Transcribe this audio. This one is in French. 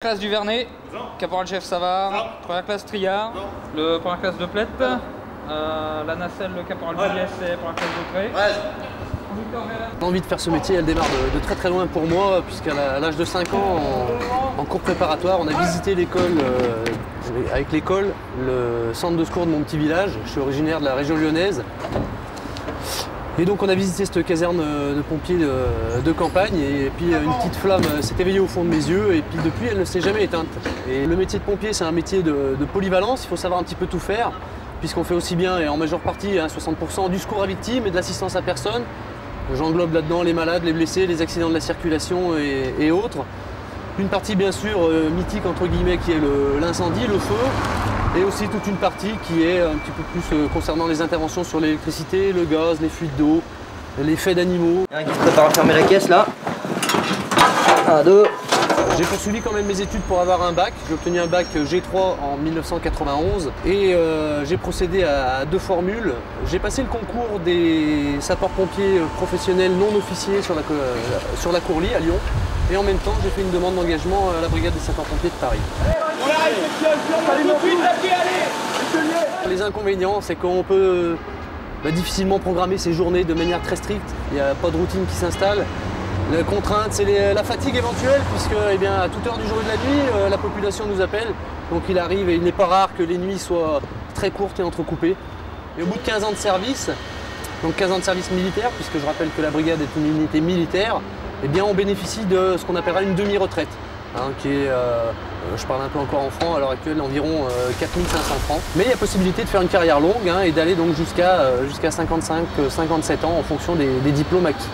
Classe du Vernet, caporal-chef Savard, première classe Triard, le première classe de Plette, la nacelle, le caporal Bullies et première classe de Pré. L'envie de faire ce métier, elle démarre de très très loin pour moi, puisqu'à l'âge de 5 ans, en cours préparatoire, on a visité l'école, avec l'école, le centre de secours de mon petit village. Je suis originaire de la région lyonnaise. Et donc on a visité cette caserne de pompiers de campagne et puis une petite flamme s'est éveillée au fond de mes yeux et puis depuis elle ne s'est jamais éteinte. Et le métier de pompier c'est un métier de polyvalence, il faut savoir un petit peu tout faire puisqu'on fait aussi bien et en majeure partie 60% du secours à victimes et de l'assistance à personne. J'englobe là-dedans les malades, les blessés, les accidents de la circulation et autres. Une partie bien sûr mythique entre guillemets qui est l'incendie, le feu. Et aussi toute une partie qui est un petit peu plus concernant les interventions sur l'électricité, le gaz, les fuites d'eau, les faits d'animaux. Il y en a qui se prépare à fermer la caisse là. 1, 2. J'ai poursuivi quand même mes études pour avoir un bac. J'ai obtenu un bac G3 en 1991 et j'ai procédé à 2 formules. J'ai passé le concours des sapeurs-pompiers professionnels non officiers sur la Courlie à Lyon. Et en même temps, j'ai fait une demande d'engagement à la brigade des sapeurs-pompiers de Paris. Les inconvénients, c'est qu'on peut difficilement programmer ses journées de manière très stricte. Il n'y a pas de routine qui s'installe. La contrainte, c'est la fatigue éventuelle, puisque à toute heure du jour et de la nuit, la population nous appelle. Donc il arrive et il n'est pas rare que les nuits soient très courtes et entrecoupées. Et au bout de 15 ans de service, donc 15 ans de service militaire, puisque je rappelle que la brigade est une unité militaire, eh bien on bénéficie de ce qu'on appellera une demi-retraite, qui est, je parle un peu encore en francs, à l'heure actuelle environ 4500 francs. Mais il y a possibilité de faire une carrière longue et d'aller donc jusqu'à 55-57 ans en fonction des diplômes acquis.